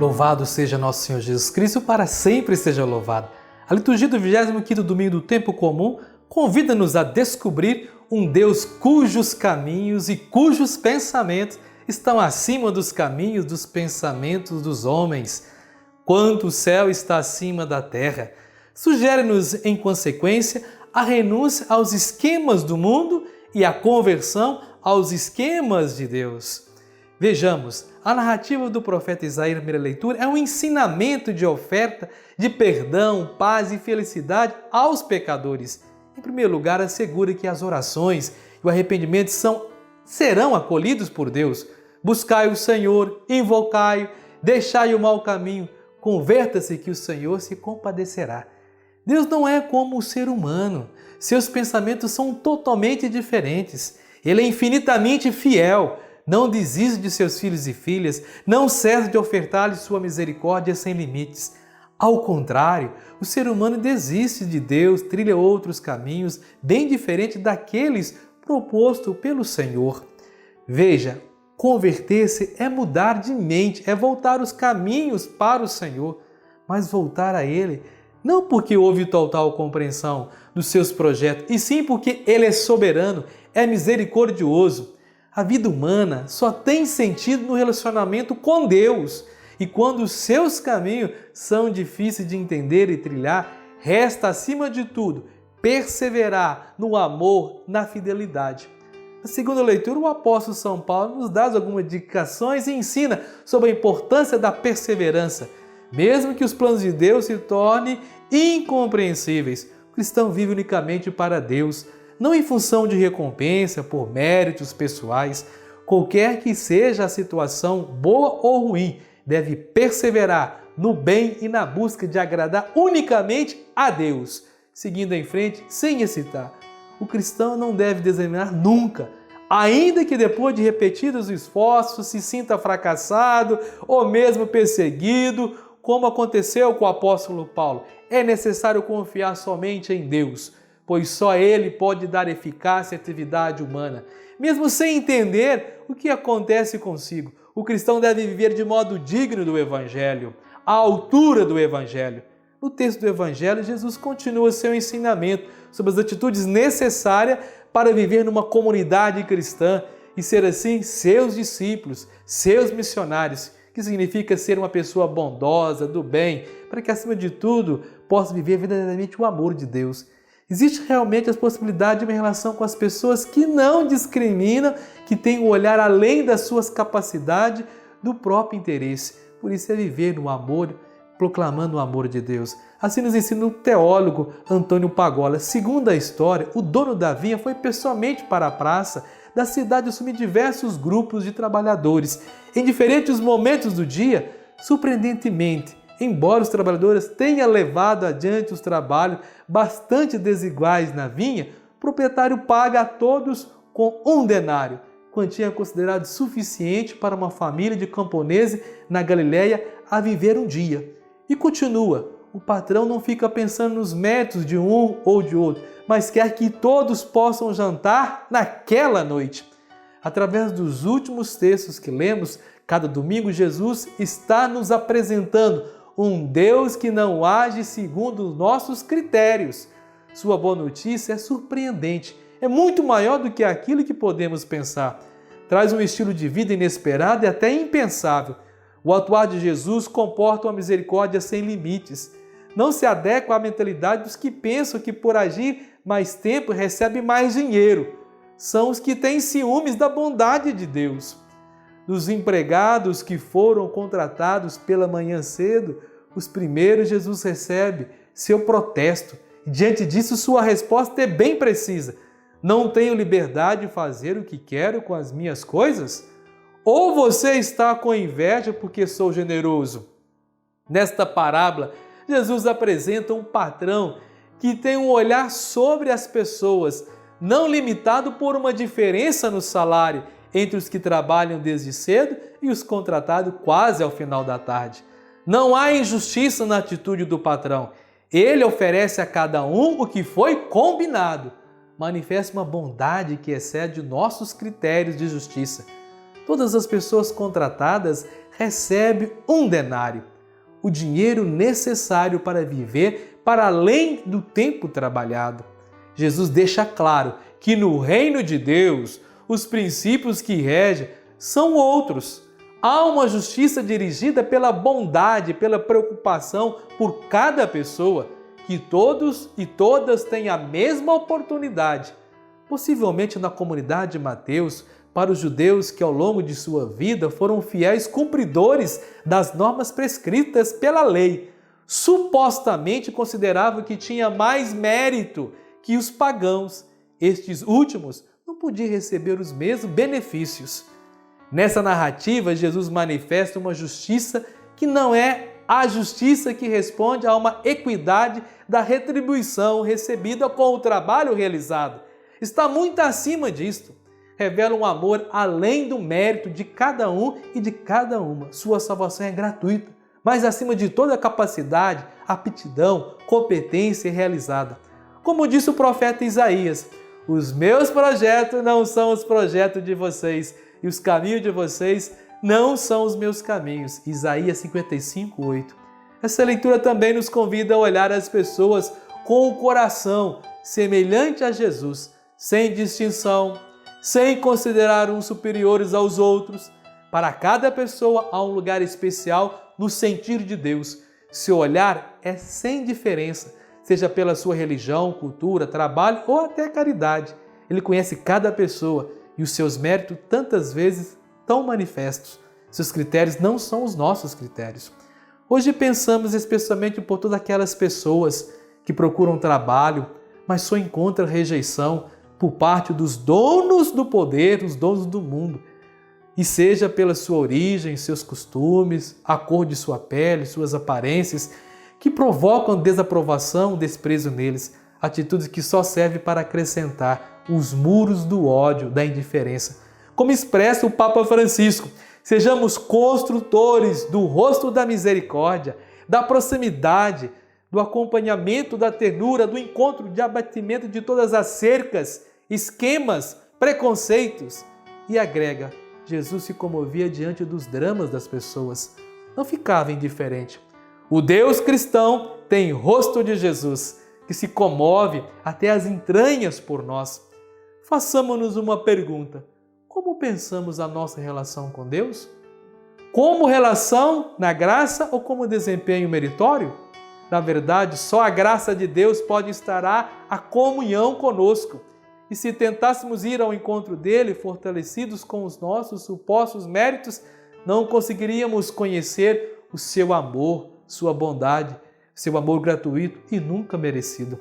Louvado seja nosso Senhor Jesus Cristo, para sempre seja louvado. A liturgia do 25º domingo do tempo comum convida-nos a descobrir um Deus cujos caminhos e cujos pensamentos estão acima dos caminhos dos pensamentos dos homens. Quanto o céu está acima da terra. Sugere-nos, em consequência, a renúncia aos esquemas do mundo e a conversão aos esquemas de Deus. Vejamos, a narrativa do profeta Isaías na primeira leitura é um ensinamento de oferta de perdão, paz e felicidade aos pecadores. Em primeiro lugar, assegura que as orações e o arrependimento serão acolhidos por Deus. Buscai o Senhor, invocai-o, deixai o mau caminho, converta-se que o Senhor se compadecerá. Deus não é como o ser humano, seus pensamentos são totalmente diferentes. Ele é infinitamente fiel, não desiste de seus filhos e filhas, não cessa de ofertar-lhes sua misericórdia sem limites. Ao contrário, o ser humano desiste de Deus, trilha outros caminhos, bem diferentes daqueles propostos pelo Senhor. Veja, converter-se é mudar de mente, é voltar os caminhos para o Senhor, mas voltar a Ele não porque houve total compreensão dos seus projetos, e sim porque Ele é soberano, é misericordioso. A vida humana só tem sentido no relacionamento com Deus. E quando os seus caminhos são difíceis de entender e trilhar, resta, acima de tudo, perseverar no amor, na fidelidade. Na segunda leitura, o apóstolo São Paulo nos dá algumas indicações e ensina sobre a importância da perseverança. Mesmo que os planos de Deus se tornem incompreensíveis, o cristão vive unicamente para Deus, não em função de recompensa, por méritos pessoais. Qualquer que seja a situação, boa ou ruim, deve perseverar no bem e na busca de agradar unicamente a Deus, seguindo em frente sem hesitar. O cristão não deve desanimar nunca, ainda que depois de repetidos esforços se sinta fracassado ou mesmo perseguido, como aconteceu com o apóstolo Paulo. É necessário confiar somente em Deus, pois só Ele pode dar eficácia à atividade humana. Mesmo sem entender o que acontece consigo, o cristão deve viver de modo digno do Evangelho, à altura do Evangelho. No texto do Evangelho, Jesus continua seu ensinamento sobre as atitudes necessárias para viver numa comunidade cristã e ser assim seus discípulos, seus missionários, que significa ser uma pessoa bondosa, do bem, para que acima de tudo possa viver verdadeiramente o amor de Deus. Existe realmente a possibilidade de uma relação com as pessoas que não discriminam, que têm um olhar além das suas capacidades, do próprio interesse. Por isso é viver no amor, proclamando o amor de Deus. Assim nos ensina o teólogo Antônio Pagola. Segundo a história, o dono da vinha foi pessoalmente para a praça da cidade assumir diversos grupos de trabalhadores. Em diferentes momentos do dia, surpreendentemente, embora os trabalhadores tenham levado adiante os trabalhos bastante desiguais na vinha, o proprietário paga a todos com 1 denário, quantia considerada suficiente para uma família de camponeses na Galileia a viver um dia. E continua, o patrão não fica pensando nos méritos de um ou de outro, mas quer que todos possam jantar naquela noite. Através dos últimos textos que lemos, cada domingo Jesus está nos apresentando um Deus que não age segundo os nossos critérios. Sua boa notícia é surpreendente, é muito maior do que aquilo que podemos pensar. Traz um estilo de vida inesperado e até impensável. O atuar de Jesus comporta uma misericórdia sem limites. Não se adequa à mentalidade dos que pensam que por agir mais tempo recebem mais dinheiro. São os que têm ciúmes da bondade de Deus. Dos empregados que foram contratados pela manhã cedo, os primeiros Jesus recebe seu protesto. Diante disso, sua resposta é bem precisa. Não tenho liberdade de fazer o que quero com as minhas coisas? Ou você está com inveja porque sou generoso? Nesta parábola, Jesus apresenta um patrão que tem um olhar sobre as pessoas, não limitado por uma diferença no salário entre os que trabalham desde cedo e os contratados quase ao final da tarde. Não há injustiça na atitude do patrão. Ele oferece a cada um o que foi combinado. Manifesta uma bondade que excede nossos critérios de justiça. todas as pessoas contratadas recebem 1 denário, o dinheiro necessário para viver para além do tempo trabalhado. Jesus deixa claro que no reino de Deus, os princípios que regem são outros. Há uma justiça dirigida pela bondade, pela preocupação por cada pessoa, que todos e todas têm a mesma oportunidade. Possivelmente na comunidade de Mateus, para os judeus que ao longo de sua vida foram fiéis cumpridores das normas prescritas pela lei, supostamente consideravam que tinha mais mérito que os pagãos. Estes últimos não podiam receber os mesmos benefícios. Nessa narrativa, Jesus manifesta uma justiça que não é a justiça que responde a uma equidade da retribuição recebida com o trabalho realizado. Está muito acima disto. Revela um amor além do mérito de cada um e de cada uma. Sua salvação é gratuita, mas acima de toda capacidade, aptidão, competência realizada. Como disse o profeta Isaías, os meus projetos não são os projetos de vocês, e os caminhos de vocês não são os meus caminhos. Isaías 55:8. Essa leitura também nos convida a olhar as pessoas com o coração semelhante a Jesus, sem distinção, sem considerar uns superiores aos outros. Para cada pessoa há um lugar especial no sentido de Deus. Seu olhar é sem diferença, seja pela sua religião, cultura, trabalho ou até caridade. Ele conhece cada pessoa e os seus méritos tantas vezes tão manifestos. Seus critérios não são os nossos critérios. Hoje pensamos especialmente por todas aquelas pessoas que procuram trabalho, mas só encontram rejeição por parte dos donos do poder, os donos do mundo. E seja pela sua origem, seus costumes, a cor de sua pele, suas aparências, que provocam desaprovação, desprezo neles, atitudes que só servem para acrescentar os muros do ódio, da indiferença. Como expressa o Papa Francisco, sejamos construtores do rosto da misericórdia, da proximidade, do acompanhamento, da ternura, do encontro, de abatimento de todas as cercas, esquemas, preconceitos. E agrega, Jesus se comovia diante dos dramas das pessoas, não ficava indiferente. O Deus cristão tem rosto de Jesus, que se comove até as entranhas por nós. Façamos-nos uma pergunta: como pensamos a nossa relação com Deus? Como relação na graça ou como desempenho meritório? Na verdade, só a graça de Deus pode instaurar a comunhão conosco. E se tentássemos ir ao encontro dele, fortalecidos com os nossos supostos méritos, não conseguiríamos conhecer o seu amor, sua bondade, seu amor gratuito e nunca merecido.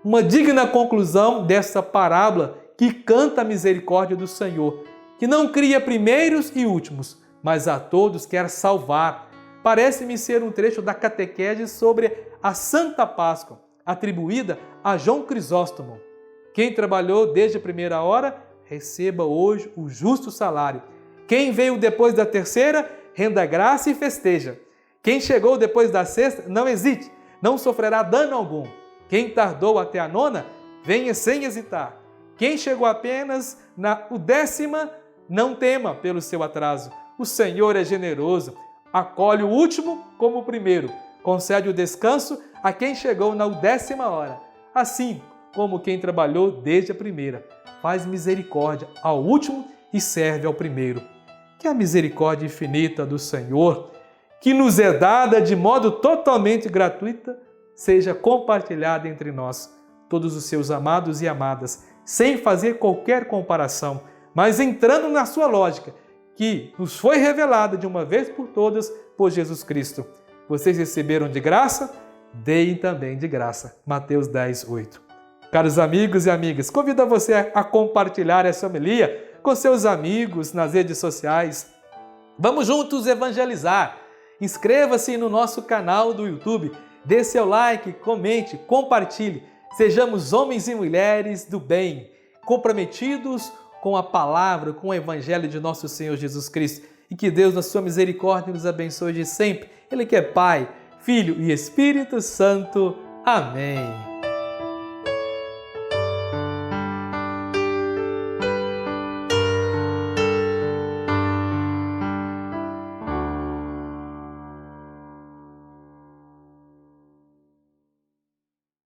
Uma digna conclusão dessa parábola que canta a misericórdia do Senhor, que não cria primeiros e últimos, mas a todos quer salvar. Parece-me ser um trecho da catequese sobre a Santa Páscoa, atribuída a João Crisóstomo. Quem trabalhou desde a primeira hora, receba hoje o justo salário. Quem veio depois da terceira, renda graça e festeja. Quem chegou depois da sexta, não hesite, não sofrerá dano algum. Quem tardou até a nona, venha sem hesitar. Quem chegou apenas na 10ª, não tema pelo seu atraso. O Senhor é generoso, acolhe o último como o primeiro, concede o descanso a quem chegou na 10ª hora. Assim como quem trabalhou desde a primeira, faz misericórdia ao último e serve ao primeiro. Que a misericórdia infinita do Senhor, que nos é dada de modo totalmente gratuito, seja compartilhada entre nós, todos os seus amados e amadas, sem fazer qualquer comparação, mas entrando na sua lógica, que nos foi revelada de uma vez por todas por Jesus Cristo. Vocês receberam de graça, deem também de graça. Mateus 10:8. Caros amigos e amigas, convido você a compartilhar essa homilia com seus amigos nas redes sociais. Vamos juntos evangelizar. Inscreva-se no nosso canal do YouTube, dê seu like, comente, compartilhe. Sejamos homens e mulheres do bem, comprometidos com a palavra, com o evangelho de nosso Senhor Jesus Cristo. E que Deus, na sua misericórdia, nos abençoe de sempre. Ele que é Pai, Filho e Espírito Santo. Amém.